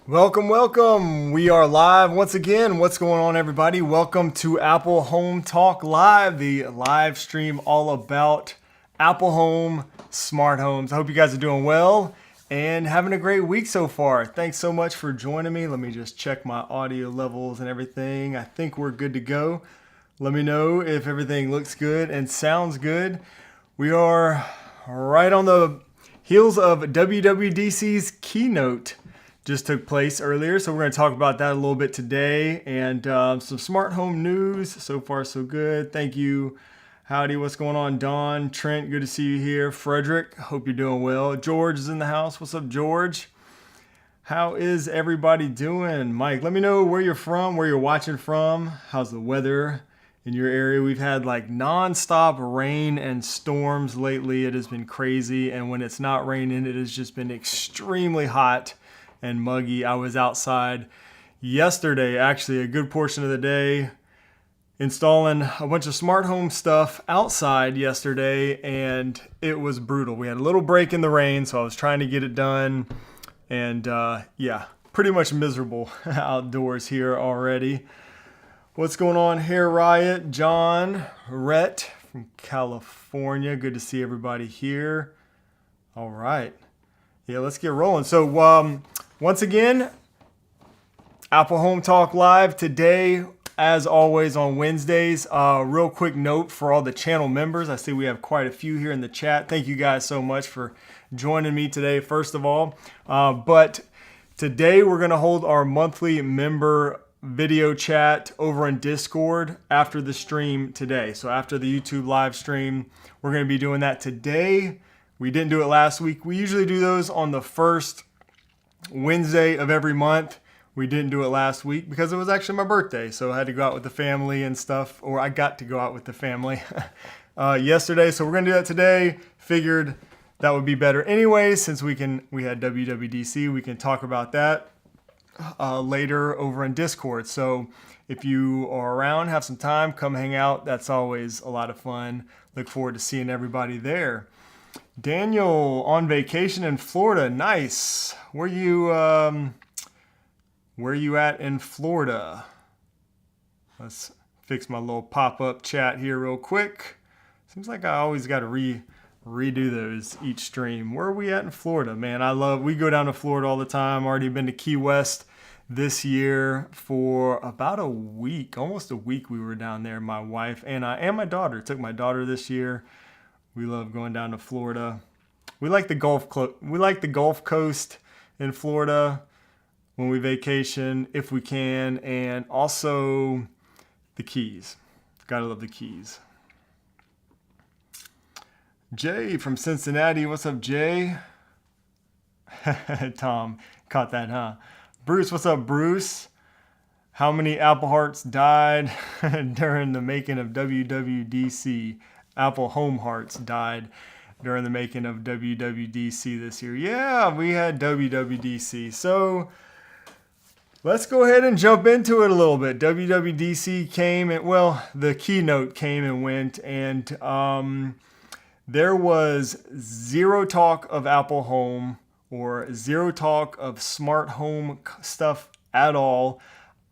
Welcome, welcome. We are live once again. What's going on, everybody? Welcome to Apple Home Talk Live, the live stream all about Apple Home, smart homes. I hope you guys are doing well and having a great week so far. Thanks so much for joining me. Let me just check my audio levels and everything. I think we're good to go. Let me know if everything looks good and sounds good. We are right on the heels of WWDC's keynote. Just took place earlier, so we're going to talk about that a little bit today, and some smart home news. So far so good. Thank you. Howdy, what's going on? Don, Trent, good to see you here. Frederick, hope you're doing well. George is in the house. What's up, George? How is everybody doing? Mike, let me know where you're from, where you're watching from. How's the weather in your area? We've had like nonstop rain and storms lately. It has been crazy, and when it's not raining, it has just been extremely hot and muggy. I was outside yesterday, actually a good portion of the day, installing a bunch of smart home stuff outside yesterday, and it was brutal. We had a little break in the rain, so I was trying to get it done, and yeah, pretty much miserable outdoors here already. What's going on here, Riot? John, Rhett from California. Good to see everybody here. All right. Yeah, let's get rolling. So once again, Apple Home Talk Live today, as always on Wednesdays. Real quick note for all the channel members. I see we have quite a few here in the chat. Thank you guys so much for joining me today, first of all. But today we're going to hold our monthly member video chat over in Discord after the stream today. So after the YouTube live stream, we're going to be doing that today. We didn't do it last week. We usually do those on the first Wednesday of every month. We didn't do it last week because it was actually my birthday. So I had to go out with the family and stuff, or I got to go out with the family yesterday. So we're going to do that today. Figured that would be better anyway, since we had WWDC. We can talk about that later over in Discord. So if you are around, have some time, come hang out. That's always a lot of fun. Look forward to seeing everybody there. Daniel on vacation in Florida. Nice. Where you at in Florida? Let's fix my little pop-up chat here real quick. Seems like I always got to redo those each stream. Where are we at in Florida? Man, we go down to Florida all the time. Already been to Key West this year for about a week, almost a week we were down there, my wife and I, and my daughter. Took my daughter this year. We love going down to Florida. We like the Gulf Coast in Florida when we vacation, if we can, and also the Keys. Gotta love the Keys. Jay from Cincinnati. What's up, Jay? Tom, caught that, huh? Bruce, what's up, Bruce? How many Apple Hearts died during the making of WWDC? Apple Home Hearts died during the making of WWDC this year. Yeah, we had WWDC. So let's go ahead and jump into it a little bit. WWDC came and, well, the keynote came and went, and there was zero talk of Apple Home or zero talk of smart home stuff at all.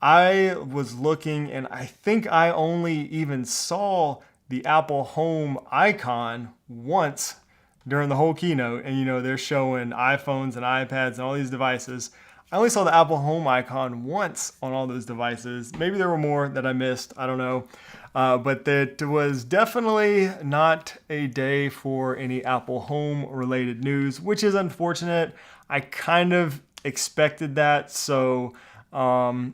I was looking, and I think I only even saw the Apple Home icon once during the whole keynote. And, they're showing iPhones and iPads and all these devices. I only saw the Apple Home icon once on all those devices. Maybe there were more that I missed. I don't know. But it was definitely not a day for any Apple Home related news, which is unfortunate. I kind of expected that. So, I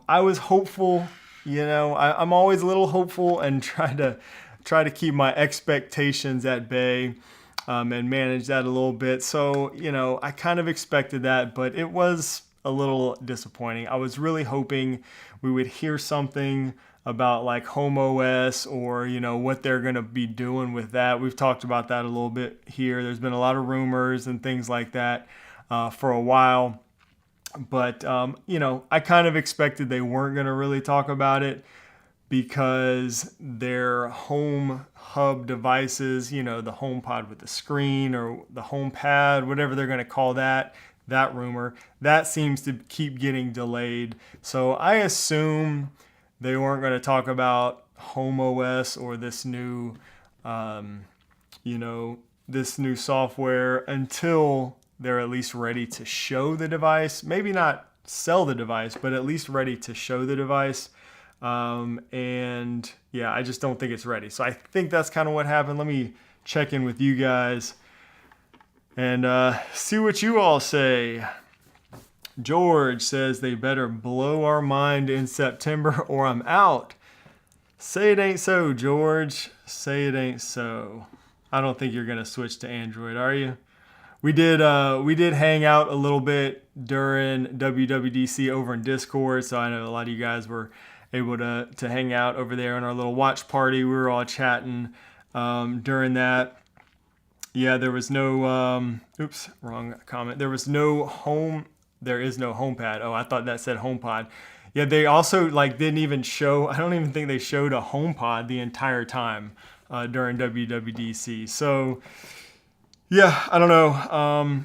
was hopeful. I'm always a little hopeful and try to keep my expectations at bay and manage that a little bit. So, I kind of expected that, but it was a little disappointing. I was really hoping we would hear something about like Home OS or, what they're going to be doing with that. We've talked about that a little bit here. There's been a lot of rumors and things like that for a while. But, I kind of expected they weren't going to really talk about it because their home hub devices, the HomePod with the screen or the HomePad, whatever they're going to call that, that rumor. That seems to keep getting delayed. So I assume they weren't going to talk about Home OS or this new, this new software until they're at least ready to show the device. Maybe not sell the device, but at least ready to show the device. And yeah, I just don't think it's ready. So I think that's kind of what happened. Let me check in with you guys and see what you all say. George says they better blow our mind in September or I'm out. Say it ain't so, George. Say it ain't so. I don't think you're gonna switch to Android, are you? We did hang out a little bit during WWDC over in Discord, so I know a lot of you guys were able to hang out over there in our little watch party. We were all chatting during that. Yeah, there was no oops, wrong comment. There is no HomePad. Oh, I thought that said HomePod. Yeah, they also didn't even show, I don't even think they showed a HomePod the entire time during WWDC. So yeah, I don't know.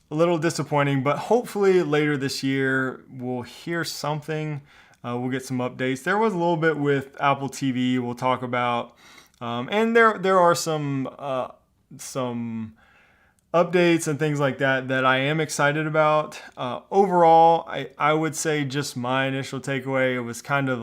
A little disappointing, but hopefully later this year we'll hear something. We'll get some updates. There was a little bit with Apple TV we'll talk about. And there are some updates and things like that I am excited about. Overall, I would say just my initial takeaway, it was kind of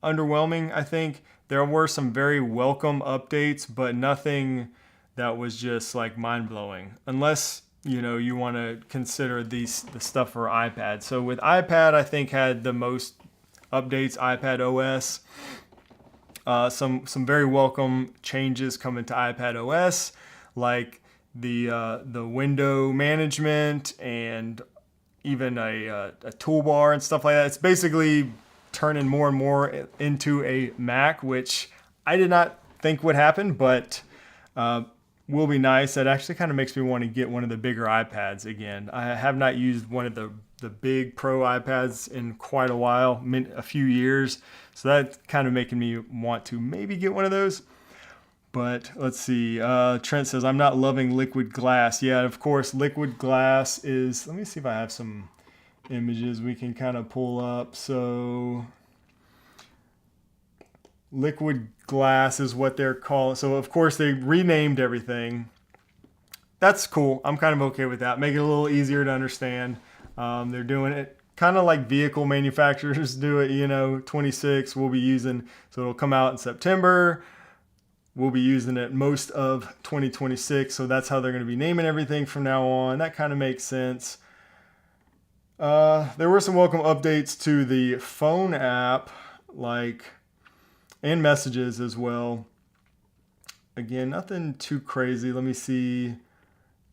underwhelming, I think. There were some very welcome updates, but nothing that was just mind-blowing. Unless, you want to consider the stuff for iPad. So with iPad, I think had the most updates, iPad OS. Some very welcome changes coming to iPad OS, like the window management and even a toolbar and stuff like that. It's basically turning more and more into a Mac, which I did not think would happen, but will be nice. That actually kind of makes me want to get one of the bigger iPads again. I have not used one of the big Pro iPads in quite a while, a few years. So that's kind of making me want to maybe get one of those. But let's see. Trent says, I'm not loving liquid glass. Yeah, of course, liquid glass is... Let me see if I have some images we can kind of pull up. So liquid glass is what they're calling. So, of course, they renamed everything. That's cool. I'm kind of okay with that. Make it a little easier to understand. They're doing it kind of like vehicle manufacturers do it, 26 we'll be using. So it'll come out in September. We'll be using it most of 2026. So that's how they're going to be naming everything from now on. That kind of makes sense. There were some welcome updates to the phone app, and messages as well. Again, nothing too crazy. Let me see.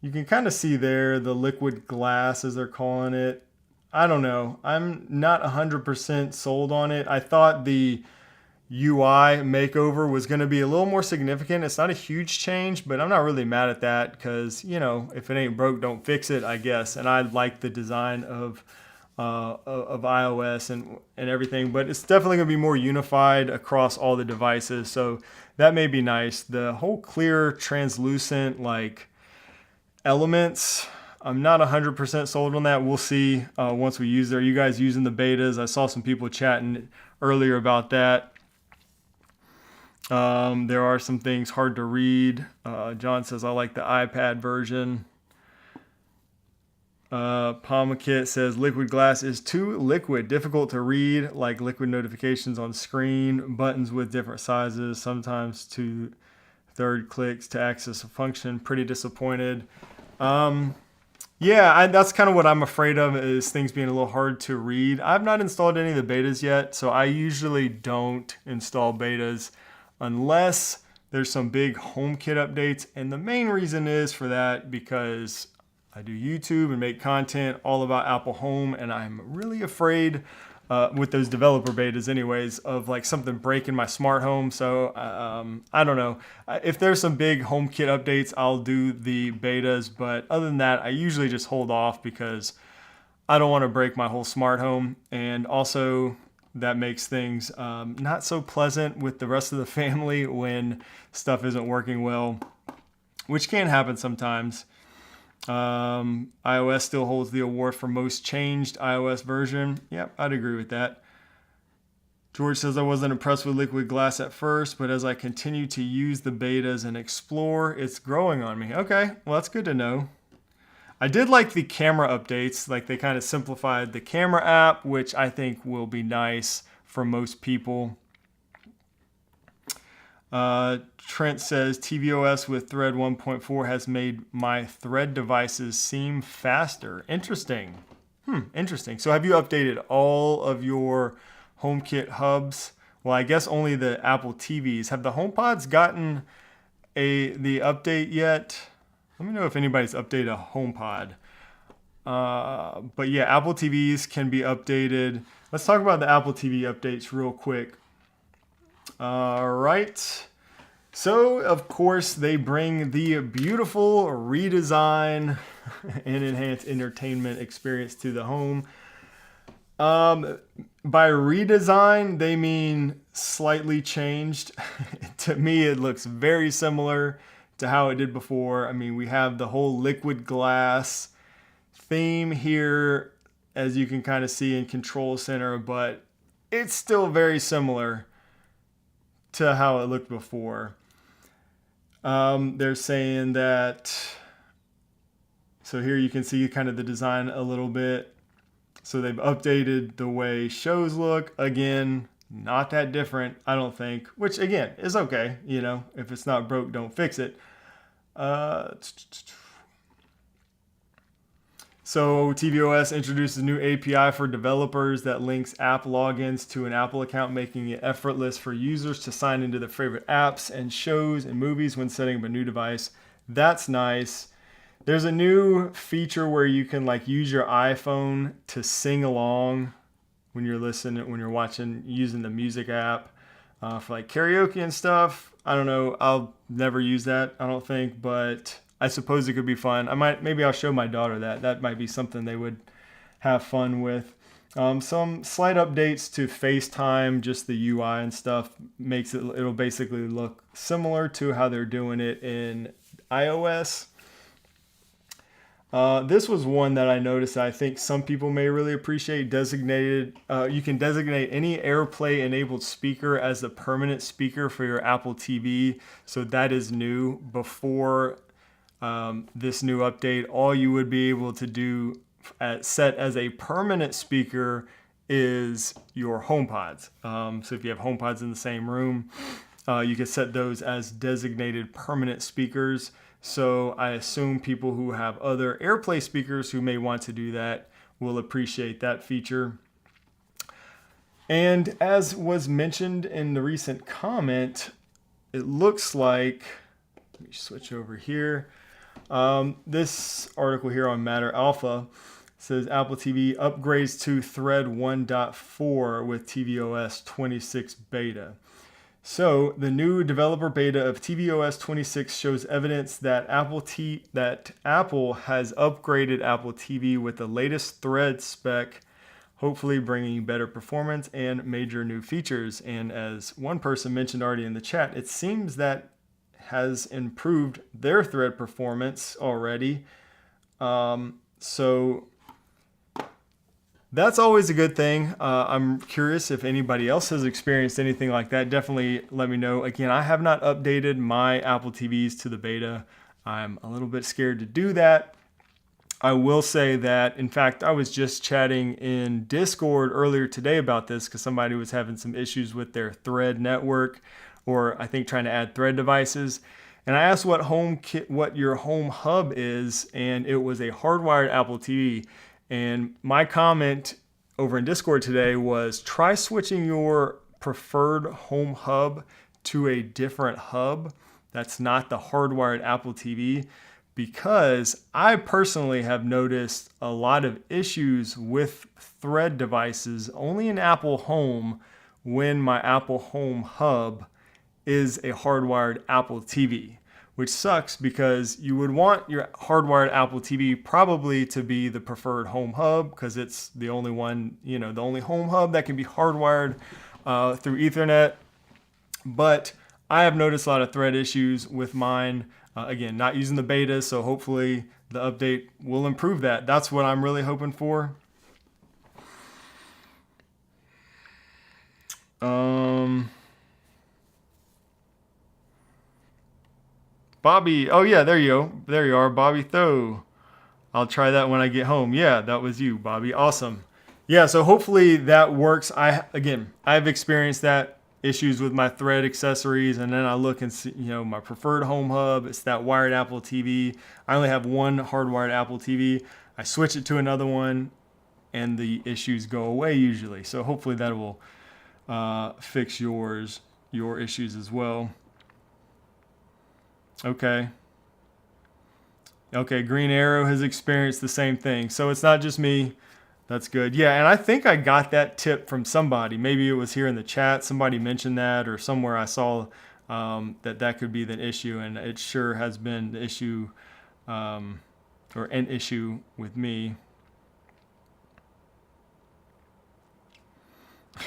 You can kind of see there the liquid glass, as they're calling it. I don't know. I'm not 100% sold on it. I thought the UI makeover was going to be a little more significant. It's not a huge change, but I'm not really mad at that because, if it ain't broke, don't fix it, I guess. And I like the design of iOS and everything, but it's definitely going to be more unified across all the devices. So that may be nice. The whole clear, translucent, elements, I'm not 100% sold on that. We'll see once we use it. Are you guys using the betas? I saw some people chatting earlier about that. There are some things hard to read. John says, I like the iPad version. Palmakit says, liquid glass is too liquid, difficult to read, like liquid notifications on screen, buttons with different sizes, sometimes 2/3 clicks to access a function. Pretty disappointed. That's kind of what I'm afraid of, is things being a little hard to read. I've not installed any of the betas yet, so I usually don't install betas unless there's some big HomeKit updates. And the main reason is for that because I do YouTube and make content all about Apple Home, and I'm really afraid with those developer betas anyways of something breaking my smart home. So I don't know. If there's some big HomeKit updates, I'll do the betas, but other than that, I usually just hold off because I don't want to break my whole smart home. And also that makes things not so pleasant with the rest of the family when stuff isn't working well, which can happen sometimes. iOS still holds the award for most changed iOS version. Yep, I'd agree with that. George says, I wasn't impressed with liquid glass at first, but as I continue to use the betas and explore, it's growing on me. Okay, well, that's good to know. I did like the camera updates. Like, they kind of simplified the camera app, which I think will be nice for most people. Trent says, tvOS with Thread 1.4 has made my Thread devices seem faster. Interesting. Interesting. So have you updated all of your HomeKit hubs? Well, I guess only the Apple TVs. Have the HomePods gotten the update yet? Let me know if anybody's updated a HomePod. But yeah, Apple TVs can be updated. Let's talk about the Apple TV updates real quick. All right. So, of course, they bring the beautiful redesign and enhanced entertainment experience to the home. By redesign, they mean slightly changed. To me, it looks very similar to how it did before. I mean, we have the whole liquid glass theme here, as you can kind of see in Control Center, but it's still very similar to how it looked before. They're saying that, so here you can see kind of the design a little bit. So they've updated the way shows look. Again, not that different, I don't think, which again is okay. You know, if it's not broke, don't fix it. So tvOS introduces a new API for developers that links app logins to an Apple account, making it effortless for users to sign into their favorite apps and shows and movies when setting up a new device. That's nice. There's a new feature where you can like use your iPhone to sing along when you're listening, when you're watching, using the music app for like karaoke and stuff. I don't know. I'll never use that, I don't think, but I suppose it could be fun. Maybe I'll show my daughter that. That might be something they would have fun with. Some slight updates to FaceTime, just the UI and stuff, it'll basically look similar to how they're doing it in iOS. This was one that I noticed I think some people may really appreciate. You can designate any AirPlay enabled speaker as a permanent speaker for your Apple TV. So that is new. Before this new update, all you would be able to do set as a permanent speaker is your HomePods. So if you have HomePods in the same room, you can set those as designated permanent speakers. So I assume people who have other AirPlay speakers who may want to do that will appreciate that feature. And as was mentioned in the recent comment, it looks like, let me switch over here. This article here on Matter Alpha says Apple TV upgrades to Thread 1.4 with tvOS 26 beta. So the new developer beta of tvOS 26 shows evidence that Apple has upgraded Apple TV with the latest Thread spec, hopefully bringing better performance and major new features. And as one person mentioned already in the chat, it seems that has improved their Thread performance already. So that's always a good thing. I'm curious if anybody else has experienced anything like that. Definitely let me know. Again, I have not updated my Apple TVs to the beta. I'm a little bit scared to do that. I will say that, in fact, I was just chatting in Discord earlier today about this because somebody was having some issues with their Thread network, or I think trying to add Thread devices. And I asked what your home hub is, and it was a hardwired Apple TV. And my comment over in Discord today was try switching your preferred home hub to a different hub that's not the hardwired Apple TV, because I personally have noticed a lot of issues with Thread devices only in Apple Home when my Apple Home hub is a hardwired Apple TV, which sucks because you would want your hardwired Apple TV probably to be the preferred home hub because it's the only one, the only home hub that can be hardwired through Ethernet. But I have noticed a lot of Thread issues with mine. Again, not using the beta, so hopefully the update will improve that. That's what I'm really hoping for. Bobby, oh yeah, there you go. There you are, Bobby Tho. I'll try that when I get home. Yeah, that was you, Bobby. Awesome. Yeah, so hopefully that works. I've experienced that issues with my Thread accessories, and then I look and see, my preferred home hub. It's that wired Apple TV. I only have one hardwired Apple TV. I switch it to another one, and the issues go away usually. So hopefully that will fix your issues as well. Okay, Green Arrow has experienced the same thing. So it's not just me. That's good. Yeah, and I think I got that tip from somebody. Maybe it was here in the chat. Somebody mentioned that, or somewhere I saw that could be the issue, and it sure has been the issue, or an issue with me.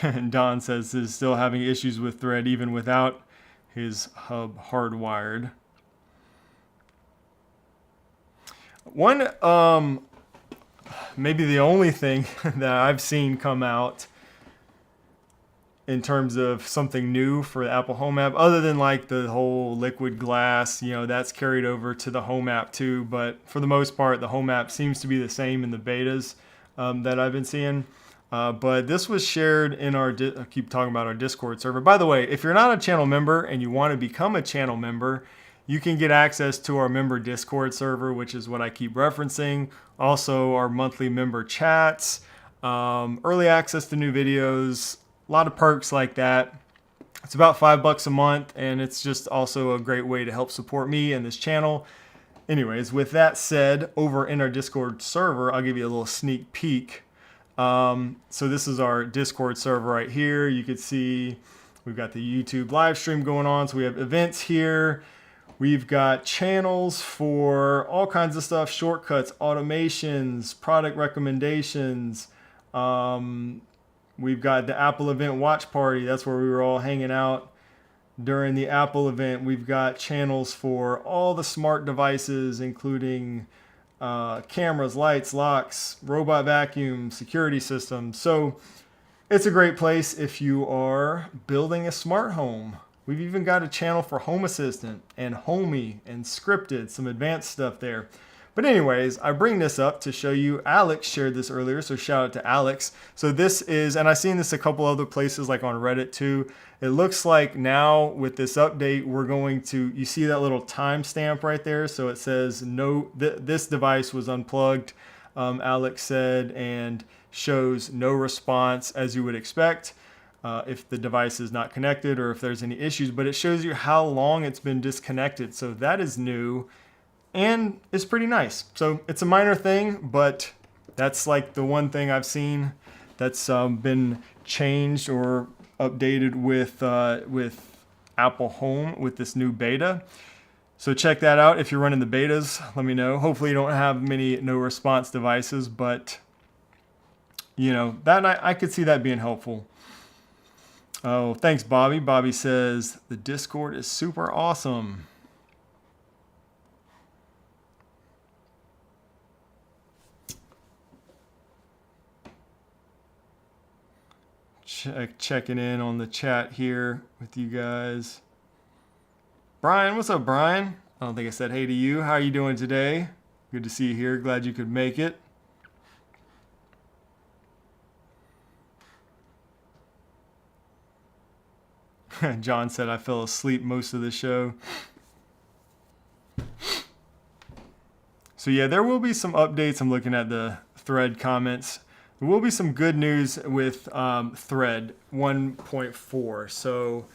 And Don says he's still having issues with Thread even without his hub hardwired. One, maybe the only thing that I've seen come out in terms of something new for the Apple Home app, other than like the whole liquid glass, that's carried over to the Home app too. But for the most part, the Home app seems to be the same in the betas that I've been seeing. But this was shared in I keep talking about our Discord server. By the way, if you're not a channel member and you want to become a channel member, you can get access to our member Discord server, which is what I keep referencing. Also, our monthly member chats, early access to new videos, a lot of perks like that. It's about $5 a month, and it's just also a great way to help support me and this channel. Anyways, with that said, over in our Discord server, I'll give you a little sneak peek. So this is our Discord server right here. You can see we've got the YouTube live stream going on. So we have events here. We've got channels for all kinds of stuff, shortcuts, automations, product recommendations. We've got the Apple event watch party. That's where we were all hanging out during the Apple event. We've got channels for all the smart devices, including cameras, lights, locks, robot vacuum, security systems. So it's a great place if you are building a smart home. We've even got a channel for Home Assistant and Homey and Scripted, some advanced stuff there. But anyways, I bring this up to show you. Alex shared this earlier, so shout out to Alex. So this is, and I've seen this a couple other places like on Reddit too. It looks like now with this update, we're going to, you see that little timestamp right there? So it says, this device was unplugged, Alex said, and shows no response as you would expect. If the device is not connected or if there's any issues, but it shows you how long it's been disconnected. So that is new and it's pretty nice. So it's a minor thing, but that's like the one thing I've seen that's been changed or updated with Apple Home with this new beta. So check that out. If you're running the betas, let me know. Hopefully you don't have many no response devices, but that I could see that being helpful. Oh, thanks, Bobby. Bobby says, the Discord is super awesome. Checking in on the chat here with you guys. Brian, what's up, Brian? I don't think I said hey to you. How are you doing today? Good to see you here. Glad you could make it. John said I fell asleep most of the show. So yeah, there will be some updates. I'm looking at the Thread comments. There will be some good news with Thread 1.4. So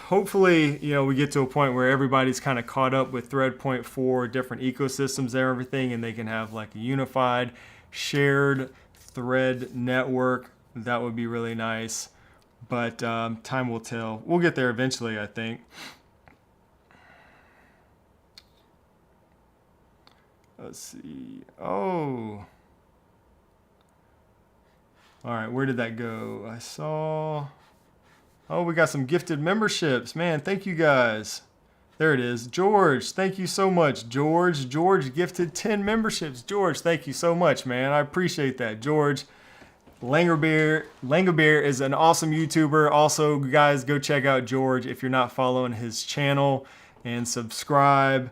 hopefully, we get to a point where everybody's kind of caught up with Thread 0.4, different ecosystems and everything, and they can have like a unified, shared Thread network. That would be really nice. But time will tell. We'll get there eventually, I think. Let's see. Oh. All right, where did that go? I saw. Oh, we got some gifted memberships. Man, thank you guys. There it is. George, thank you so much. George gifted 10 memberships. George, thank you so much, man. I appreciate that. George, Langerbeer is an awesome YouTuber. Also, guys, go check out George if you're not following his channel and subscribe.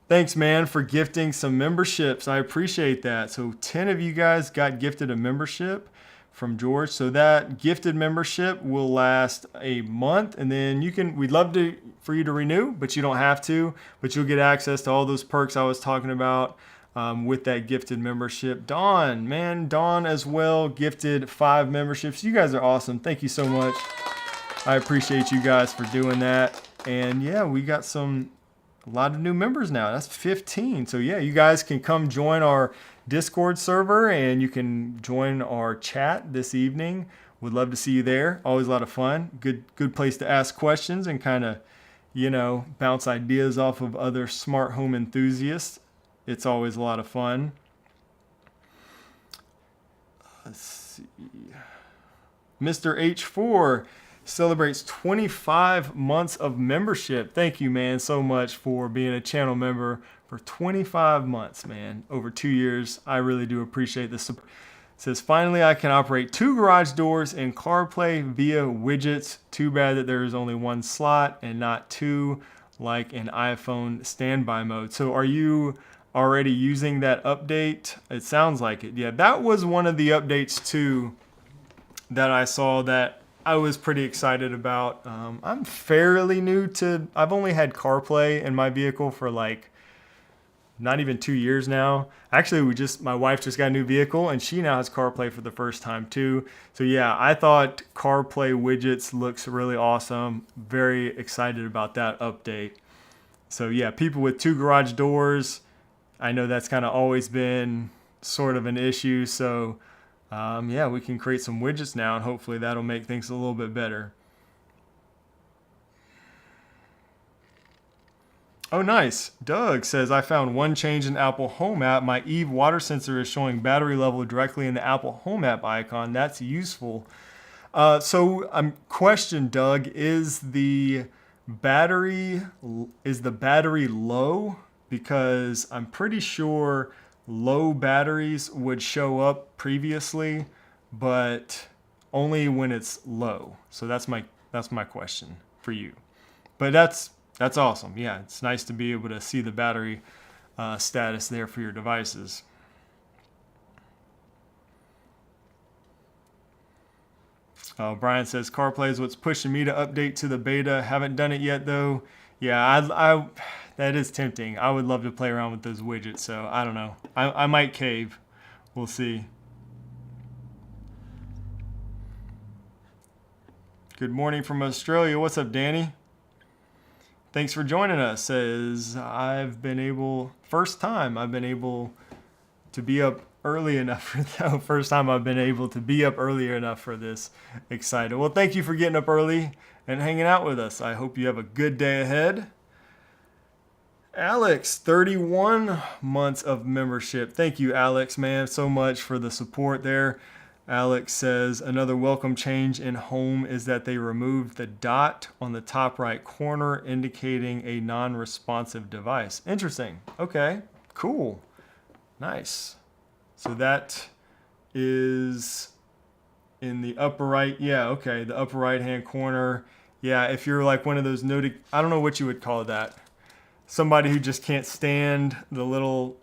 Thanks, man, for gifting some memberships. I appreciate that. So 10 of you guys got gifted a membership from George. So that gifted membership will last a month, and then we'd love for you to renew, but you don't have to, but you'll get access to all those perks I was talking about with that gifted membership. Dawn as well gifted 5 memberships. You guys are awesome. Thank you so much. I appreciate you guys for doing that. And yeah, we got a lot of new members now. That's 15. So yeah, you guys can come join our Discord server and you can join our chat this evening. Would love to see you there. Always a lot of fun. Good place to ask questions and kind of, bounce ideas off of other smart home enthusiasts. It's always a lot of fun. Let's see. Mr. H4 celebrates 25 months of membership. Thank you, man, so much for being a channel member for 25 months, man. Over 2 years. I really do appreciate the support. It says, finally, I can operate 2 garage doors in CarPlay via widgets. Too bad that there is only 1 slot and not 2 like an iPhone standby mode. So are you already using that update? It sounds like it. Yeah, that was one of the updates too that I saw that I was pretty excited about. I'm fairly new to, I've only had CarPlay in my vehicle for like not even 2 years now. Actually, my wife just got a new vehicle and she now has CarPlay for the first time too. So yeah, I thought CarPlay widgets looks really awesome. Very excited about that update. So yeah, people with 2 garage doors, I know that's kind of always been sort of an issue. So yeah, we can create some widgets now and hopefully that'll make things a little bit better. Oh, nice. Doug says, I found one change in Apple Home app. My Eve water sensor is showing battery level directly in the Apple Home app icon. That's useful. So question, Doug, is the battery low? Because I'm pretty sure low batteries would show up previously, but only when it's low. So that's my question for you. But that's awesome. Yeah, it's nice to be able to see the battery status there for your devices. Brian says, CarPlay is what's pushing me to update to the beta. Haven't done it yet though. Yeah, that is tempting. I would love to play around with those widgets, so I don't know. I might cave. We'll see. Good morning from Australia. What's up, Danny? Thanks for joining us. Says, first time I've been able to be up early enough for that. First time I've been able to be up earlier enough for this. Excited. Well, thank you for getting up early and hanging out with us. I hope you have a good day ahead. Alex, 31 months of membership. Thank you, Alex, man, so much for the support there. Alex says, another welcome change in Home is that they removed the dot on the top right corner indicating a non-responsive device. Interesting. Okay, cool. Nice. So that is in the upper right. Yeah, okay, the upper right-hand corner. Yeah, if you're like one of those I don't know what you would call that. Somebody who just can't stand the little,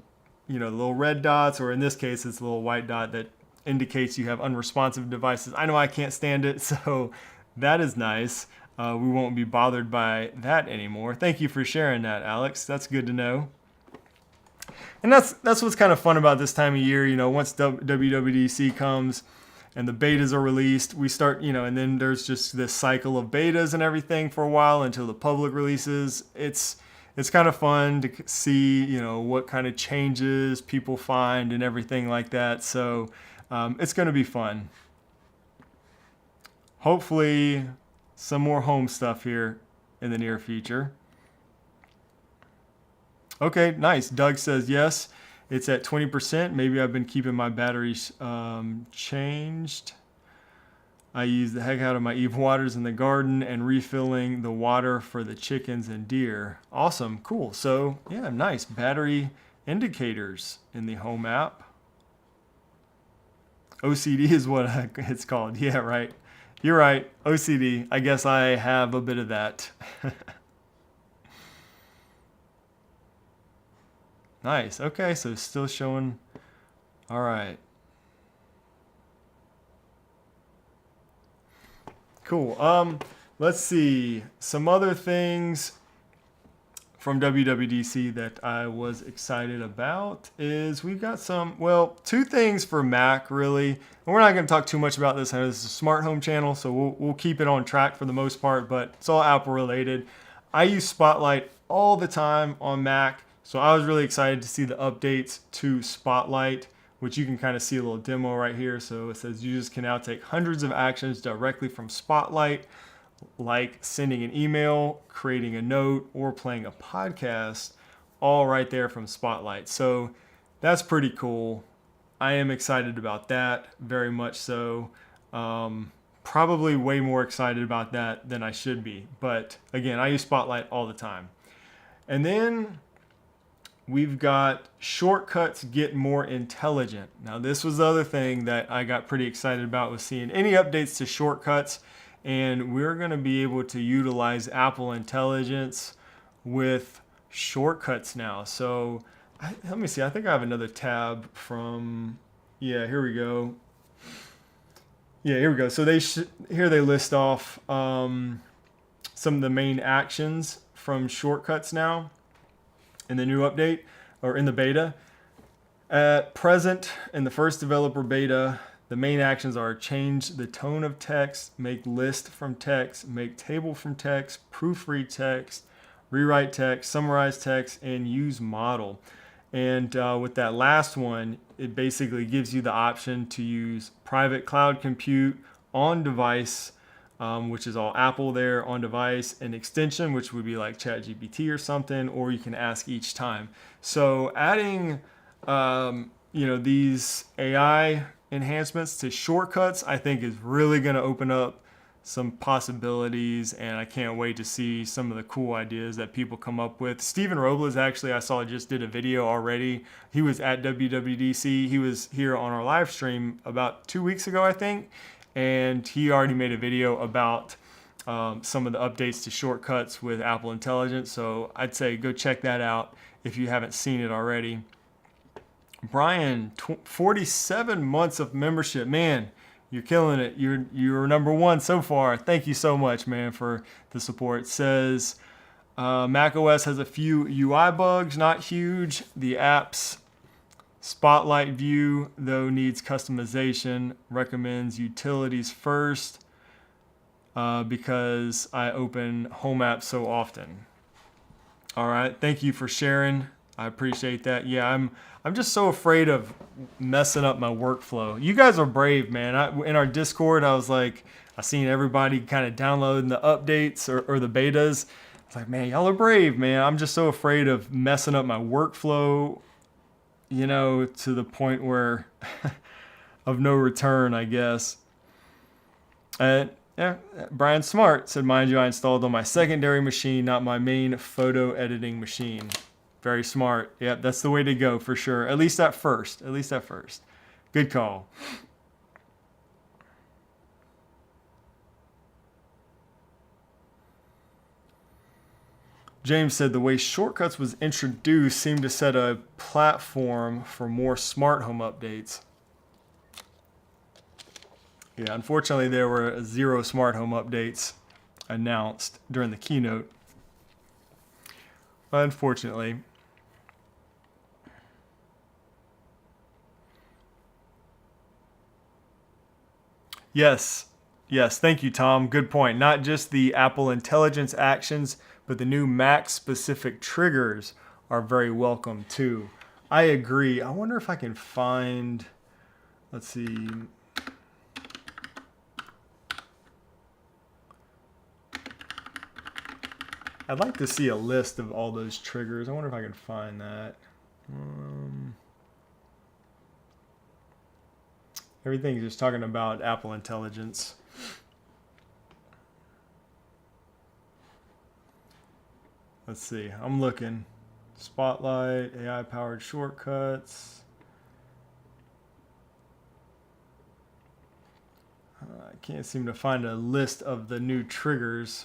the little red dots, or in this case, it's a little white dot that indicates you have unresponsive devices. I know I can't stand it, so that is nice. We won't be bothered by that anymore. Thank you for sharing that, Alex. That's good to know. And that's what's kind of fun about this time of year. Once WWDC comes and the betas are released, we start, and then there's just this cycle of betas and everything for a while until the public releases. It's kind of fun to see, what kind of changes people find and everything like that. So it's going to be fun. Hopefully some more home stuff here in the near future. Okay, nice. Doug says, yes, it's at 20%. Maybe I've been keeping my batteries changed. I use the heck out of my Eve waters in the garden and refilling the water for the chickens and deer. Awesome, cool. So yeah, nice battery indicators in the home app. OCD is what it's called. Yeah, right. You're right. OCD. I guess I have a bit of that. Nice. Okay, so still showing. All right. Cool. Let's see. Some other things from WWDC that I was excited about is we've got two things for Mac really. And we're not going to talk too much about this. I know this is a smart home channel, so we'll keep it on track for the most part, but it's all Apple related. I use Spotlight all the time on Mac, so I was really excited to see the updates to Spotlight, which you can kind of see a little demo right here. So it says users can now take hundreds of actions directly from Spotlight, like sending an email, creating a note, or playing a podcast, all right there from Spotlight. So that's pretty cool. I am excited about that, very much so. Probably way more excited about that than I should be. But again, I use Spotlight all the time. And then we've got shortcuts get more intelligent. Now this was the other thing that I got pretty excited about, was seeing any updates to shortcuts. And we're going to be able to utilize Apple Intelligence with shortcuts now. So let me see. I think I have another tab from, here we go. Yeah, here we go. So here they list off some of the main actions from shortcuts now in the new update, or in the beta. At present, in the first developer beta, the main actions are change the tone of text, make list from text, make table from text, proofread text, rewrite text, summarize text, and use model. And with that last one, it basically gives you the option to use private cloud compute on device, which is all Apple there, on device, an extension, which would be like ChatGPT or something, or you can ask each time. So adding these AI enhancements to shortcuts, I think is really going to open up some possibilities, and I can't wait to see some of the cool ideas that people come up with. Steven Robles, actually, I saw just did a video already. He was at WWDC. He was here on our live stream about 2 weeks ago, I think, and he already made a video about some of the updates to shortcuts with Apple Intelligence. So I'd say go check that out if you haven't seen it already. Brian, 47 months of membership. Man, you're killing it. You're number one so far. Thank you so much, man, for the support. It says macOS has a few UI bugs, not huge. The app's Spotlight view, though, needs customization. Recommends utilities first because I open home apps so often. All right. Thank you for sharing. I appreciate that. Yeah, I'm just so afraid of messing up my workflow. You guys are brave, man. In our Discord, I was like, I seen everybody kind of downloading the updates or the betas. It's like, man, y'all are brave, man. I'm just so afraid of messing up my workflow, to the point where of no return, I guess. Brian Smart said, mind you, I installed on my secondary machine, not my main photo editing machine. Very smart. Yep, that's the way to go for sure. At least at first. Good call. James said the way shortcuts was introduced seemed to set a platform for more smart home updates. Yeah, unfortunately there were 0 smart home updates announced during the keynote. Unfortunately. Yes. Thank you, Tom. Good point. Not just the Apple Intelligence actions, but the new Mac-specific triggers are very welcome too. I agree. I wonder if I can find, let's see. I'd like to see a list of all those triggers. I wonder if I can find that. Everything's just talking about Apple Intelligence. Let's see. I'm looking. Spotlight, AI-powered shortcuts. I can't seem to find a list of the new triggers.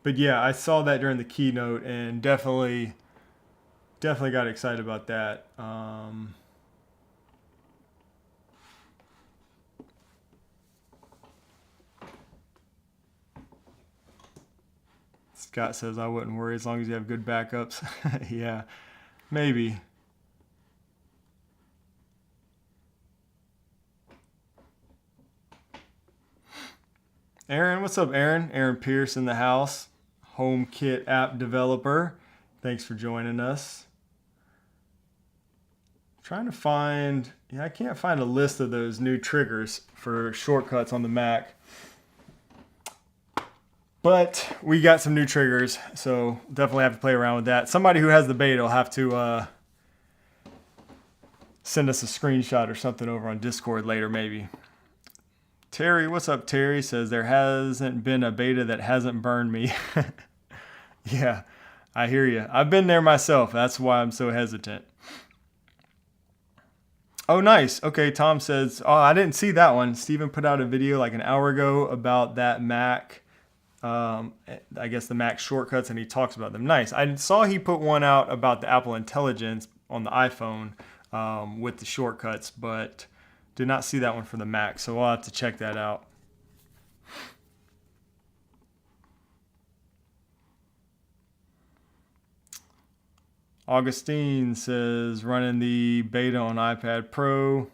But yeah, I saw that during the keynote and definitely got excited about that. Scott says, I wouldn't worry as long as you have good backups. Yeah, maybe. Aaron, what's up, Aaron? Aaron Pierce in the house, HomeKit app developer. Thanks for joining us. Trying to find, I can't find a list of those new triggers for shortcuts on the Mac. But we got some new triggers, so definitely have to play around with that. Somebody who has the beta will have to send us a screenshot or something over on Discord later, maybe. Terry, what's up, Terry? Says, there hasn't been a beta that hasn't burned me. Yeah, I hear you. I've been there myself. That's why I'm so hesitant. Oh, nice. Okay, Tom says, oh, I didn't see that one. Steven put out a video like an hour ago about that Mac, I guess the Mac shortcuts, and he talks about them. Nice. I saw he put one out about the Apple Intelligence on the iPhone with the shortcuts, but did not see that one for the Mac, so I'll have to check that out. Augustine says, running the beta on iPad Pro.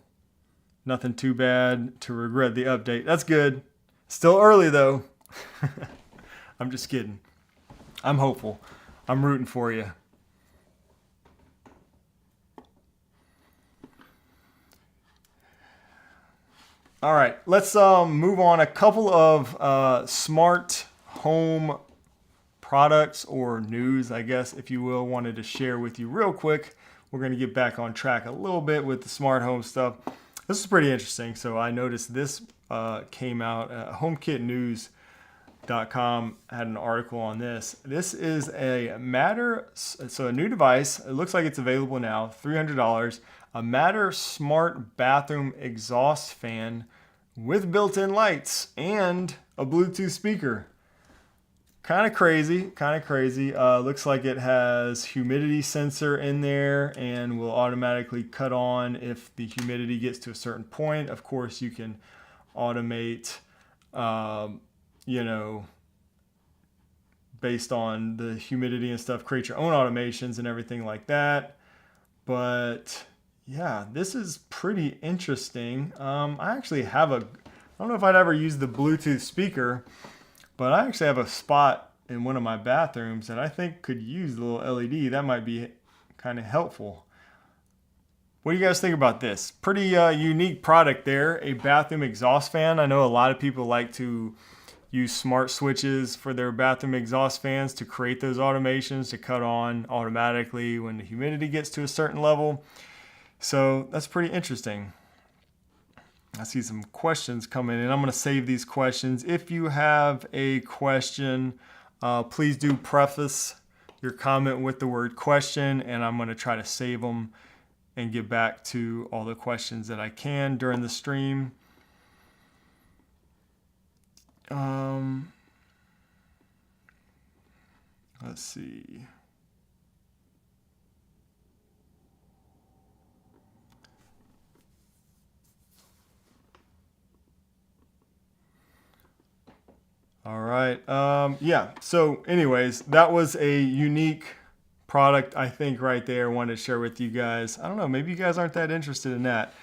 Nothing too bad to regret the update. That's good. Still early, though. I'm just kidding. I'm hopeful. I'm rooting for you. All right, let's move on. A couple of smart home products or news, I guess, if you will, wanted to share with you real quick. We're going to get back on track a little bit with the smart home stuff. This is pretty interesting. So I noticed this came out. HomeKitNews.com had an article on this. This is a Matter, so a new device. It looks like it's available now, $300. A Matter smart bathroom exhaust fan with built-in lights and a Bluetooth speaker. Kind of crazy. Looks like it has humidity sensor in there and will automatically cut on if the humidity gets to a certain point. Of course, you can automate, based on the humidity and stuff, create your own automations and everything like that. But yeah, this is pretty interesting. I actually have I don't know if I'd ever use the Bluetooth speaker, but I actually have a spot in one of my bathrooms that I think could use the little LED. That might be kind of helpful. What do you guys think about this? Pretty unique product there, a bathroom exhaust fan. I know a lot of people like to use smart switches for their bathroom exhaust fans to create those automations to cut on automatically when the humidity gets to a certain level. So that's pretty interesting. I see some questions coming in. I'm going to save these questions. If you have a question, please do preface your comment with the word question, and I'm going to try to save them and get back to all the questions that I can during the stream. Let's see. All right. Yeah. So anyways, that was a unique product, I think, right there. I wanted to share with you guys. I don't know. Maybe you guys aren't that interested in that.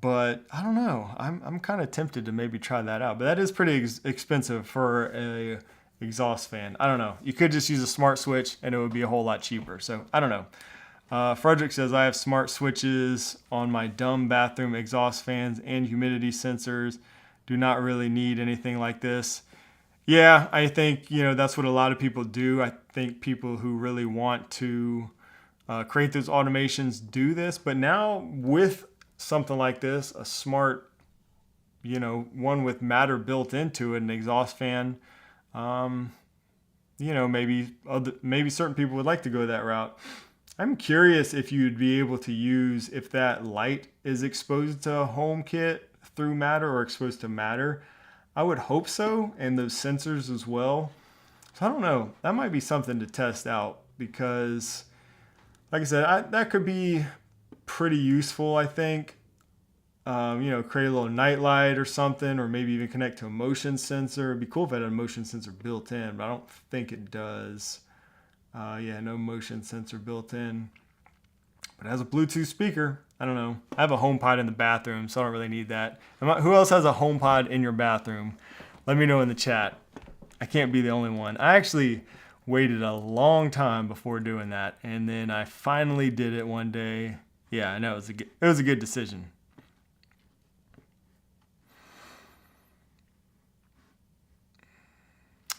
But I don't know. I'm kind of tempted to maybe try that out. But that is pretty expensive for a exhaust fan. I don't know. You could just use a smart switch and it would be a whole lot cheaper. So I don't know. Frederick says, I have smart switches on my dumb bathroom exhaust fans and humidity sensors. Do not really need anything like this. Yeah, I think, that's what a lot of people do. I think people who really want to create those automations do this. But now with something like this, a smart, one with Matter built into it, an exhaust fan, maybe certain people would like to go that route. I'm curious if you'd be able to use if that light is exposed to HomeKit through Matter or exposed to Matter. I would hope so, and those sensors as well. So I don't know. That might be something to test out because, like I said, that could be pretty useful, I think. Create a little night light or something, or maybe even connect to a motion sensor. It'd be cool if it had a motion sensor built in, but I don't think it does. No motion sensor built in. But it has a Bluetooth speaker. I don't know. I have a HomePod in the bathroom, so I don't really need that. Who else has a HomePod in your bathroom? Let me know in the chat. I can't be the only one. I actually waited a long time before doing that, and then I finally did it one day. Yeah, I know it was a good decision.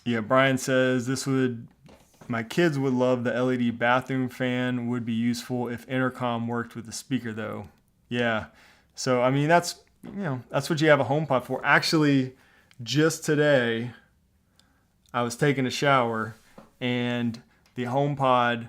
Yeah, Brian says my kids would love the LED bathroom fan. Would be useful if intercom worked with the speaker though. Yeah. So I mean that's what you have a HomePod for. Actually, just today I was taking a shower and the HomePod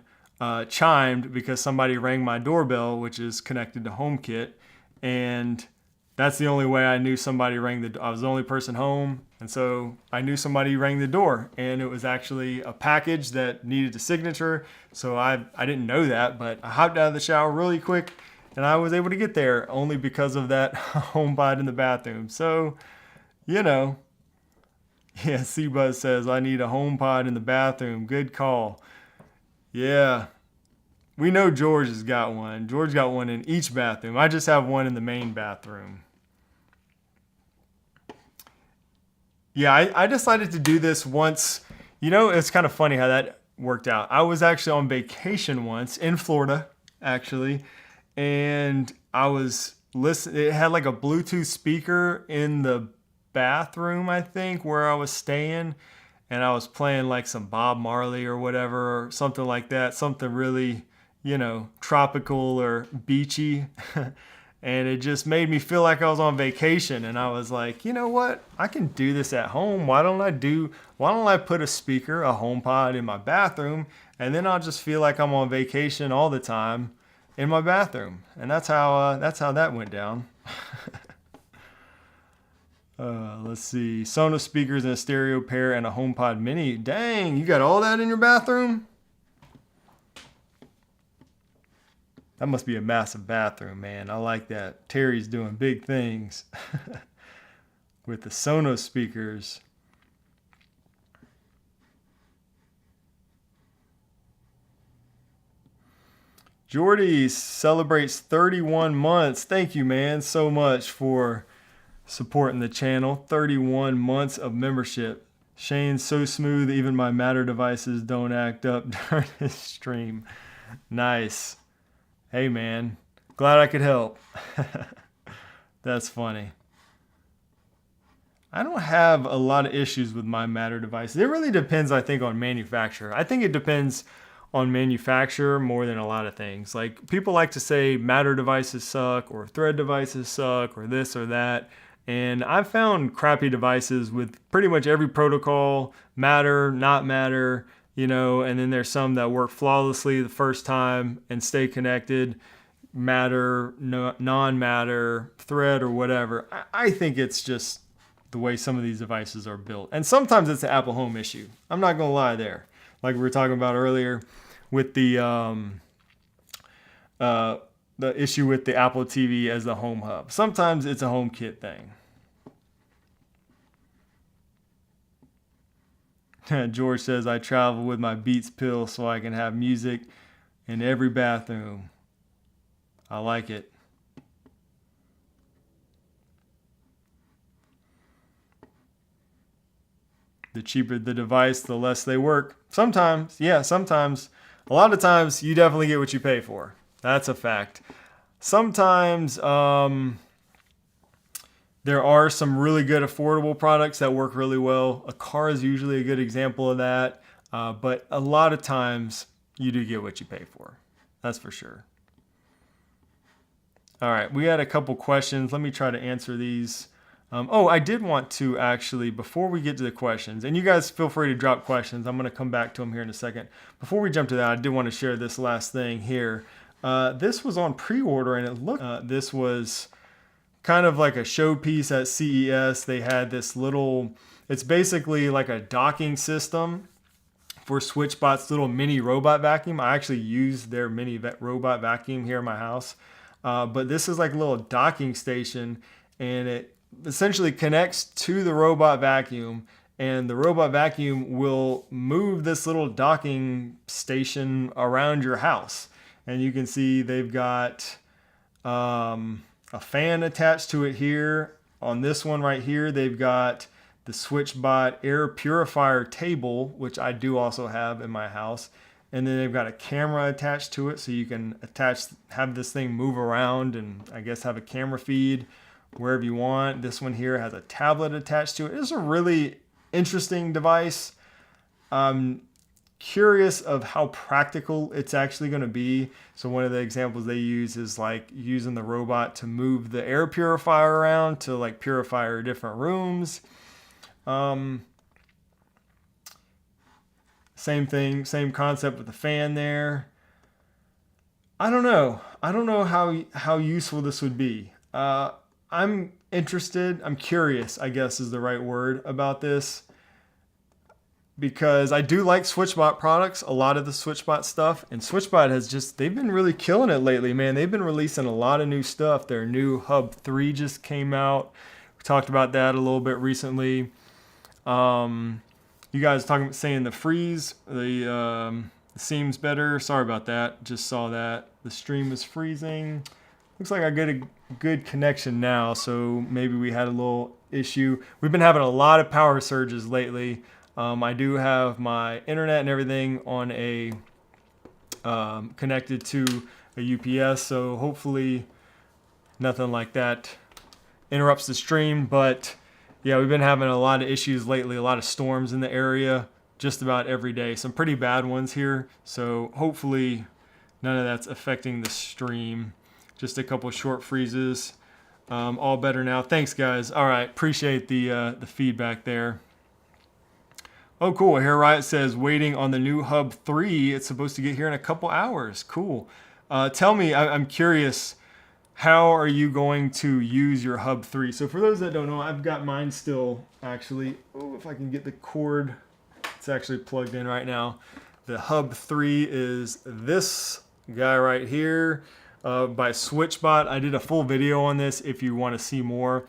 chimed because somebody rang my doorbell, which is connected to HomeKit, and that's the only way I knew somebody I was the only person home, and so I knew somebody rang the door, and it was actually a package that needed a signature. So I didn't know that, but I hopped out of the shower really quick, and I was able to get there only because of that HomePod in the bathroom. So, yeah, C-Buzz says, I need a HomePod in the bathroom. Good call. Yeah. We know George has got one. George got one in each bathroom. I just have one in the main bathroom. Yeah, I decided to do this once. It's kind of funny how that worked out. I was actually on vacation once in Florida, actually, and I was listening. It had like a Bluetooth speaker in the bathroom, I think, where I was staying, and I was playing like some Bob Marley or whatever, or something like that, something really, tropical or beachy. And it just made me feel like I was on vacation. And I was like, you know what? I can do this at home. Why don't I put a speaker, a HomePod in my bathroom, and then I'll just feel like I'm on vacation all the time in my bathroom. And that's how that went down. Let's see. Sonos speakers and a stereo pair and a HomePod mini. Dang, you got all that in your bathroom? That must be a massive bathroom, man. I like that. Terry's doing big things with the Sonos speakers. Jordy celebrates 31 months. Thank you, man, so much for supporting the channel. 31 months of membership. Shane's so smooth, even my Matter devices don't act up during his stream. Nice. Hey, man. Glad I could help. That's funny. I don't have a lot of issues with my Matter devices. It really depends, I think, on manufacturer. I think it depends on manufacturer more than a lot of things. Like, people like to say Matter devices suck or Thread devices suck or this or that. And I've found crappy devices with pretty much every protocol, Matter, not Matter, and then there's some that work flawlessly the first time and stay connected, Matter, non-Matter, Thread, or whatever. I think it's just the way some of these devices are built. And sometimes it's an Apple Home issue. I'm not going to lie there. Like we were talking about earlier with the issue with the Apple TV as the home hub. Sometimes it's a HomeKit thing. George says, I travel with my Beats pill so I can have music in every bathroom. I like it. The cheaper the device, the less they work. Sometimes, yeah, sometimes. A lot of times, you definitely get what you pay for. That's a fact. Sometimes, the There are some really good affordable products that work really well. A car is usually a good example of that. But a lot of times you do get what you pay for. That's for sure. All right, we had a couple questions. Let me try to answer these. I did want to actually, before we get to the questions, and you guys feel free to drop questions. I'm going to come back to them here in a second. Before we jump to that, I did want to share this last thing here. This was on pre-order, and it looked, this was kind of like a showpiece at CES. They had this little, it's basically like a docking system for SwitchBot's little mini robot vacuum. I actually use their mini robot vacuum here in my house. But this is like a little docking station, and it essentially connects to the robot vacuum, and the robot vacuum will move this little docking station around your house. And you can see they've got a fan attached to it here. On this one right here, they've got the SwitchBot air purifier table, which I do also have in my house. And then they've got a camera attached to it, so you can have this thing move around and I guess have a camera feed wherever you want. This one here has a tablet attached to it. It's a really interesting device. I'm curious of how practical it's actually going to be. So one of the examples they use is like using the robot to move the air purifier around to like purify different rooms. Same thing, same concept with the fan there. I don't know how useful this would be. I'm interested, I'm curious, I guess is the right word about this, because I do like SwitchBot products, a lot of the SwitchBot stuff, and SwitchBot they've been really killing it lately, man. They've been releasing a lot of new stuff. Their new Hub 3 just came out. We talked about that a little bit recently. You guys saying the freeze, the seam's better. Sorry about that. Just saw that. The stream is freezing. Looks like I get a good connection now, so maybe we had a little issue. We've been having a lot of power surges lately. I do have my internet and everything on a connected to a UPS, so hopefully nothing like that interrupts the stream. But yeah, we've been having a lot of issues lately, a lot of storms in the area, just about every day. Some pretty bad ones here, so hopefully none of that's affecting the stream. Just a couple short freezes. All better now. Thanks, guys. All right, appreciate the feedback there. Oh, cool. Here, Riot says, waiting on the new Hub 3. It's supposed to get here in a couple hours. Cool. Tell me, I'm curious, how are you going to use your Hub 3? So for those that don't know, I've got mine still, actually. Oh, if I can get the cord. It's actually plugged in right now. The Hub 3 is this guy right here by SwitchBot. I did a full video on this if you want to see more.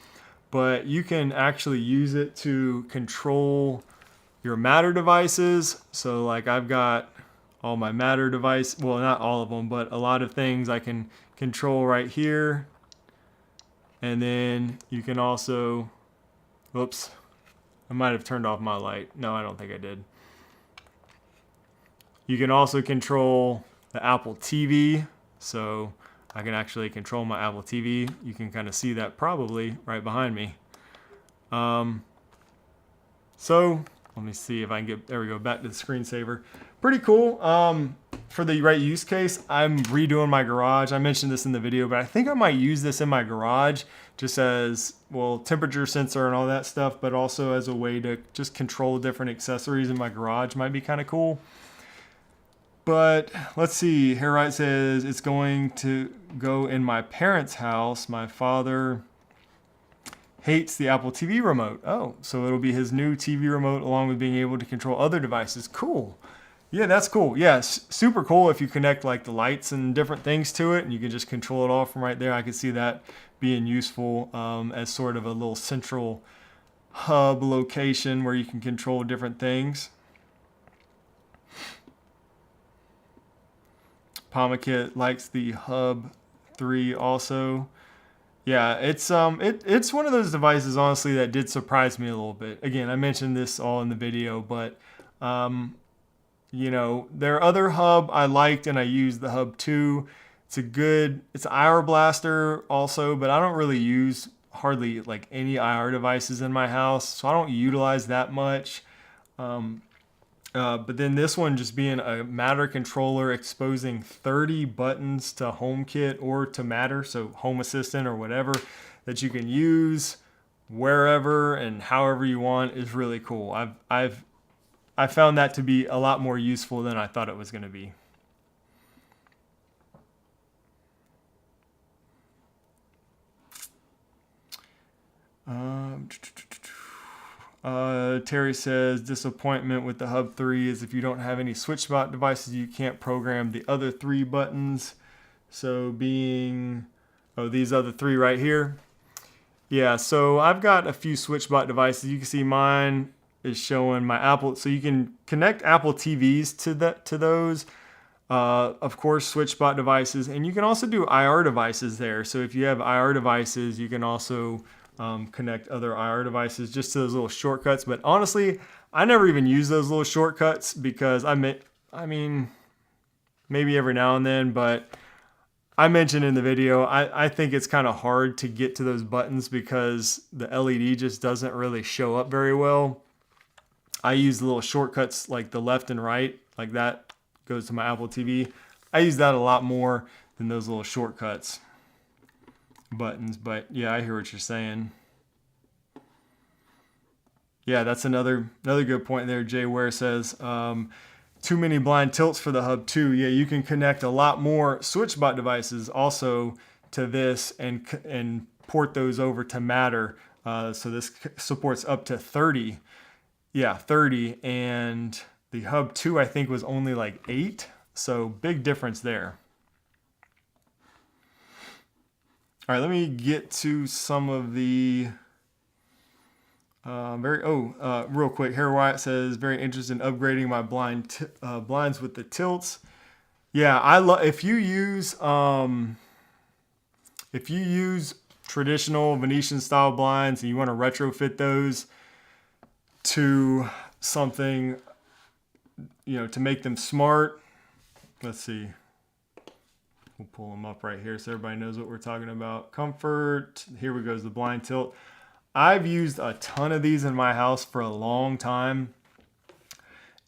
But you can actually use it to control your Matter devices. So like I've got all my Matter device, well, not all of them, but a lot of things I can control right here. And then you can also, whoops, I might have turned off my light. No, I don't think I did. You can also control the Apple TV. So I can actually control my Apple TV. You can kind of see that probably right behind me. So let me see if I can get, there we go, back to the screensaver. Pretty cool. For the right use case, I'm redoing my garage. I mentioned this in the video, but I think I might use this in my garage just as, well, temperature sensor and all that stuff, but also as a way to just control different accessories in my garage. Might be kind of cool. But let's see, here right says it's going to go in my parents' house. My father hates the Apple TV remote. Oh, so it'll be his new TV remote along with being able to control other devices. Cool. Yeah, that's cool. Yeah, super cool if you connect like the lights and different things to it and you can just control it all from right there. I could see that being useful as sort of a little central hub location where you can control different things. Pamakit likes the Hub 3 also. Yeah, it's one of those devices, honestly, that did surprise me a little bit. Again, I mentioned this all in the video, but you know, their other hub I liked and I used the Hub 2. It's an IR blaster also, but I don't really use hardly like any IR devices in my house, so I don't utilize that much. But then this one just being a Matter controller, exposing 30 buttons to HomeKit or to Matter, so Home Assistant or whatever, that you can use wherever and however you want, is really cool. I found that to be a lot more useful than I thought it was going to be. Terry says, disappointment with the Hub 3 is if you don't have any SwitchBot devices, you can't program the other 3 buttons. So being, these other 3 right here. Yeah, so I've got a few SwitchBot devices. You can see mine is showing my Apple. So you can connect Apple TVs to those. Of course, SwitchBot devices. And you can also do IR devices there. So if you have IR devices, you can also connect other IR devices just to those little shortcuts. But honestly, I never even use those little shortcuts because I mean, maybe every now and then, but I mentioned in the video, I think it's kind of hard to get to those buttons because the LED just doesn't really show up very well. I use the little shortcuts like the left and right, like that goes to my Apple TV. I use that a lot more than those little shortcuts buttons. But yeah, I hear what you're saying. Yeah, that's another good point there. Jay Ware says, too many blind tilts for the Hub 2. Yeah, you can connect a lot more SwitchBot devices also to this and port those over to Matter. So this supports up to 30. Yeah, 30. And the Hub 2, I think, was only like 8. So big difference there. All right, let me get to some of the real quick. Harry Wyatt says, very interested in upgrading my blinds with the tilts. Yeah, if you use traditional Venetian style blinds and you want to retrofit those to something, to make them smart. Let's see. We'll pull them up right here so everybody knows what we're talking about. Comfort. Here we go, is the blind tilt. I've used a ton of these in my house for a long time,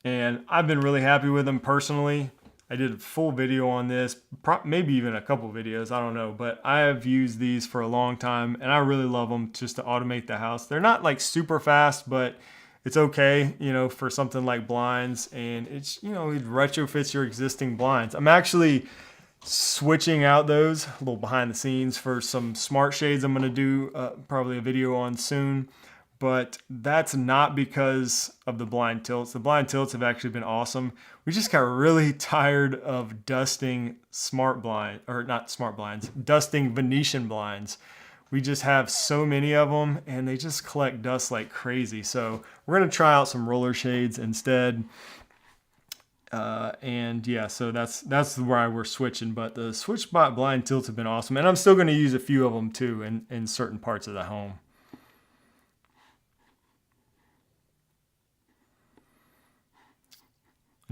and I've been really happy with them personally. I did a full video on this, maybe even a couple videos, I don't know, but I have used these for a long time, and I really love them just to automate the house. They're not like super fast, but it's okay, for something like blinds, and it's, it retrofits your existing blinds. I'm actually switching out those, a little behind the scenes, for some smart shades I'm going to do probably a video on soon. But that's not because of the blind tilts. The blind tilts have actually been awesome. We just got really tired of dusting dusting Venetian blinds. We just have so many of them and they just collect dust like crazy. So we're going to try out some roller shades instead. And yeah, so that's why we're switching. But the SwitchBot blind tilts have been awesome. And I'm still going to use a few of them too in certain parts of the home.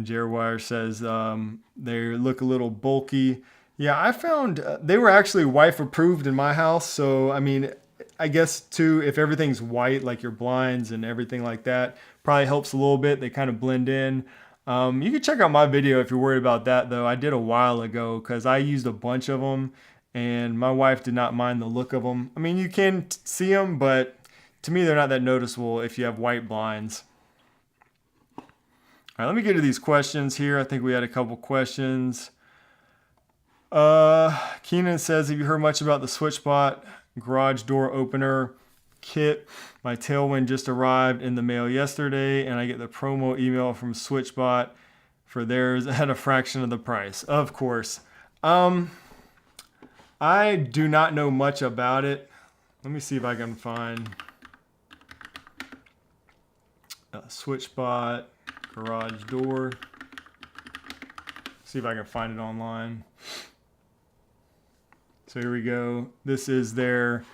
Jared Wire says they look a little bulky. Yeah, I found they were actually wife approved in my house. So, I mean, I guess too, if everything's white, like your blinds and everything like that, probably helps a little bit. They kind of blend in. You can check out my video if you're worried about that, though. I did a while ago because I used a bunch of them and my wife did not mind the look of them. I mean, you can see them, but to me, they're not that noticeable if you have white blinds. All right, let me get to these questions here. I think we had a couple questions. Keenan says, have you heard much about the SwitchBot garage door opener kit? My Tailwind just arrived in the mail yesterday, and I get the promo email from SwitchBot for theirs at a fraction of the price. Of course. I do not know much about it. Let me see if I can find SwitchBot garage door. See if I can find it online. So here we go. This is their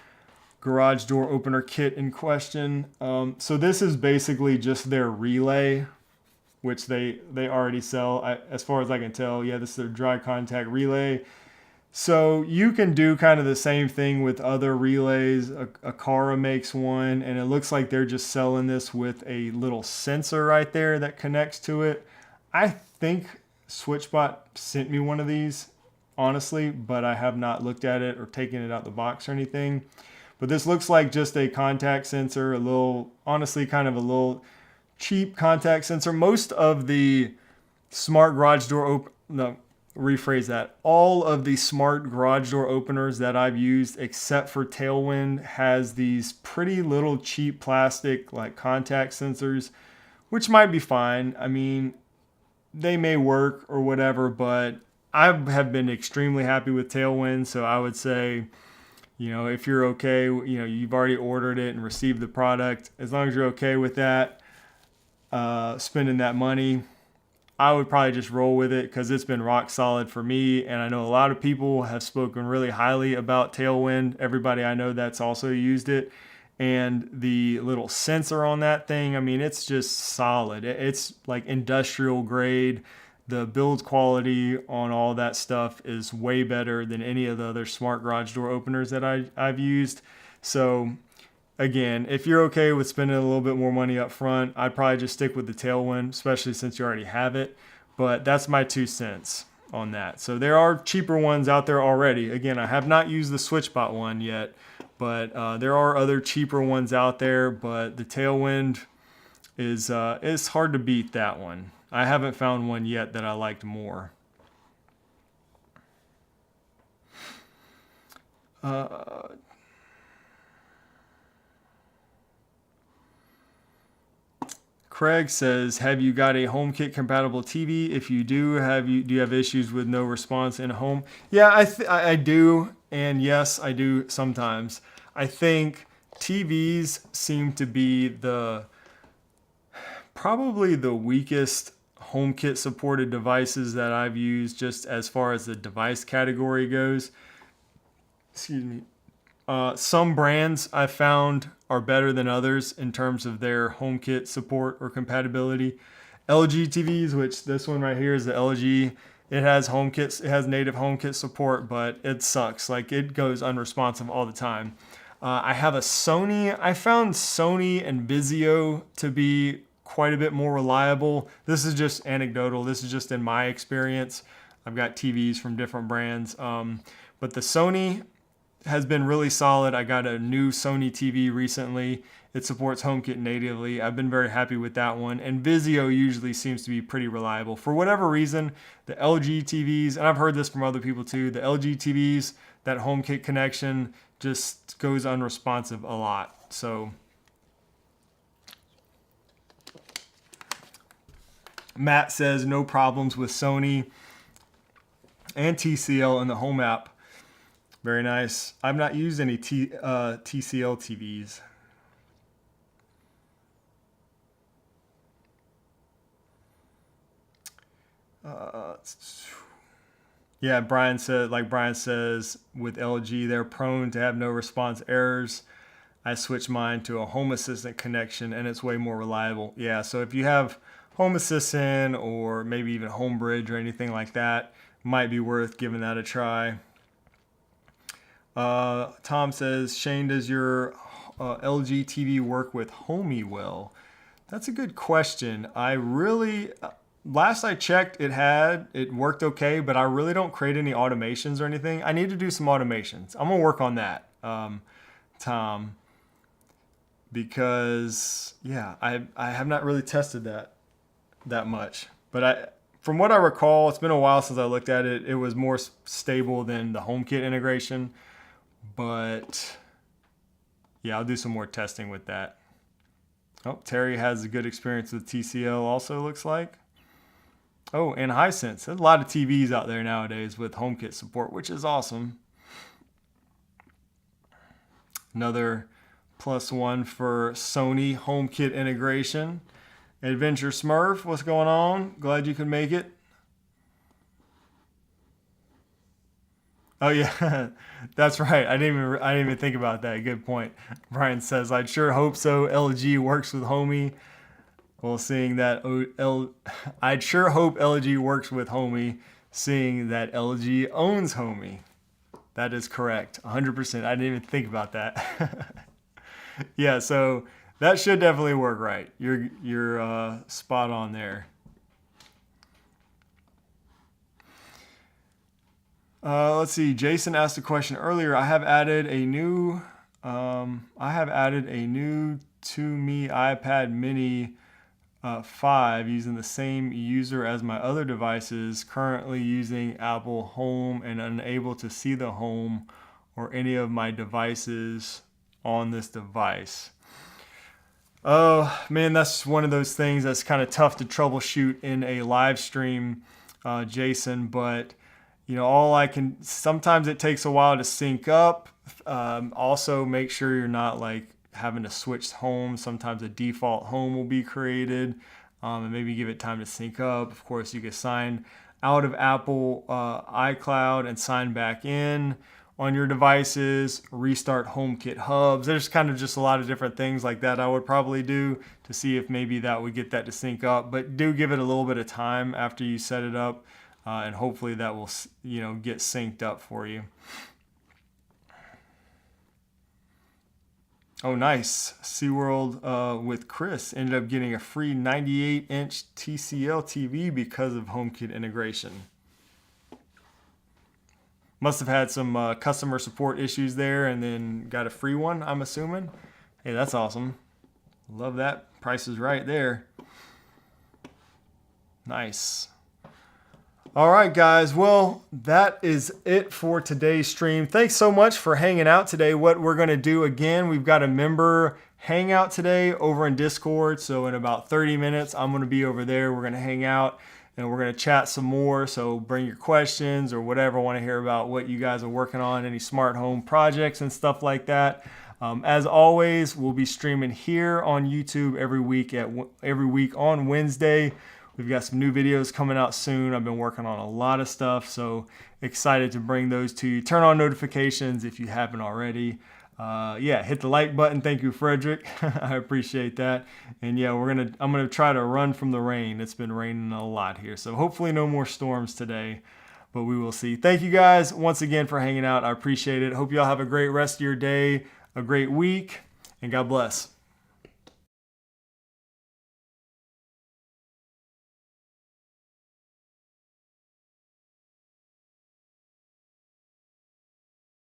garage door opener kit in question. So this is basically just their relay, which they already sell. As far as I can tell, yeah, this is their dry contact relay. So you can do kind of the same thing with other relays. Akara makes one, and it looks like they're just selling this with a little sensor right there that connects to it. I think SwitchBot sent me one of these, honestly, but I have not looked at it or taken it out the box or anything. But this looks like just a contact sensor, a little, honestly, kind of a little cheap contact sensor. Most of the smart garage door rephrase that. All of the smart garage door openers that I've used, except for Tailwind, has these pretty little cheap plastic like contact sensors, which might be fine. I mean, they may work or whatever, but I have been extremely happy with Tailwind. So I would say, if you're okay, you've already ordered it and received the product, as long as you're okay with that, spending that money, I would probably just roll with it because it's been rock solid for me. And I know a lot of people have spoken really highly about Tailwind. Everybody I know that's also used it. And the little sensor on that thing, I mean, it's just solid. It's like industrial grade. The build quality on all that stuff is way better than any of the other smart garage door openers that I've used. So again, if you're okay with spending a little bit more money up front, I'd probably just stick with the Tailwind, especially since you already have it. But that's my 2 cents on that. So there are cheaper ones out there already. Again, I have not used the SwitchBot one yet, but there are other cheaper ones out there. But the Tailwind is it's hard to beat that one. I haven't found one yet that I liked more. Craig says, have you got a HomeKit compatible TV? If you do, do you have issues with no response in home? Yeah, I do. And yes, I do sometimes. I think TVs seem to be probably the weakest HomeKit supported devices that I've used, just as far as the device category goes. Excuse me. Some brands I've found are better than others in terms of their HomeKit support or compatibility. LG TVs, which this one right here is the LG, it has HomeKit, it has native HomeKit support, but it sucks. Like, it goes unresponsive all the time. I have a Sony. I found Sony and Vizio to be quite a bit more reliable. This is just anecdotal. This is just in my experience. I've got TVs from different brands, but the Sony has been really solid. I got a new Sony TV recently. It supports HomeKit natively. I've been very happy with that one. And Vizio usually seems to be pretty reliable. For whatever reason, the LG TVs, and I've heard this from other people too, the LG TVs, that HomeKit connection just goes unresponsive a lot. So Matt says no problems with Sony and TCL in the Home app. Very nice. I've not used any TCL TVs. Yeah, Brian says with LG, they're prone to have no response errors. I switched mine to a Home Assistant connection and it's way more reliable. Yeah, so if you have Home Assistant or maybe even HomeBridge or anything like that, might be worth giving that a try. Tom says, Shane, does your LG TV work with Homey well? That's a good question. Last I checked, it worked okay, but I really don't create any automations or anything. I need to do some automations. I'm gonna work on that, Tom, because yeah, I have not really tested that much. But from what I recall, it's been a while since I looked at it. It was more stable than the HomeKit integration. But yeah, I'll do some more testing with that. Oh, Terry has a good experience with TCL also, looks like. Oh, and Hisense. There's a lot of TVs out there nowadays with HomeKit support, which is awesome. Another +1 for Sony HomeKit integration. Adventure Smurf, what's going on? Glad you could make it. Oh yeah, that's right. I didn't even think about that. Good point. Brian says, I'd sure hope so. LG works with Homey. Well, seeing that I'd sure hope LG works with Homey, seeing that LG owns Homey. That is correct. 100%. I didn't even think about that. Yeah, so that should definitely work right. You're spot on there. Let's see. Jason asked a question earlier. I have added a new to me iPad Mini 5 using the same user as my other devices. Currently using Apple Home and unable to see the home or any of my devices on this device. Oh man, that's one of those things that's kind of tough to troubleshoot in a live stream, Jason. But you know, sometimes it takes a while to sync up. Also, make sure you're not like having to switch home. Sometimes a default home will be created, and maybe give it time to sync up. Of course, you can sign out of Apple iCloud and sign back in on your devices, restart HomeKit hubs. There's kind of just a lot of different things like that I would probably do to see if maybe that would get that to sync up. But do give it a little bit of time after you set it up, and hopefully that will, you know, get synced up for you. Oh, nice. SeaWorld with Chris ended up getting a free 98-inch TCL TV because of HomeKit integration. Must have had some customer support issues there and then got a free one, I'm assuming. Hey, that's awesome. Love that. Price is right there. Nice. All right, guys. Well, that is it for today's stream. Thanks so much for hanging out today. What we're going to do again, we've got a member hangout today over in Discord. So in about 30 minutes, I'm going to be over there. We're going to hang out and we're going to chat some more. So bring your questions or whatever. I want to hear about what you guys are working on, any smart home projects and stuff like that. As always, we'll be streaming here on YouTube every week on Wednesday. We've got some new videos coming out soon. I've been working on a lot of stuff, so excited to bring those to you. Turn on notifications if you haven't already. Yeah, hit the like button. Thank you, Frederick. I appreciate that. And yeah, I'm gonna try to run from the rain. It's been raining a lot here, so hopefully no more storms today, but we will see. Thank you guys once again for hanging out. I appreciate it. Hope y'all have a great rest of your day, a great week, and God bless.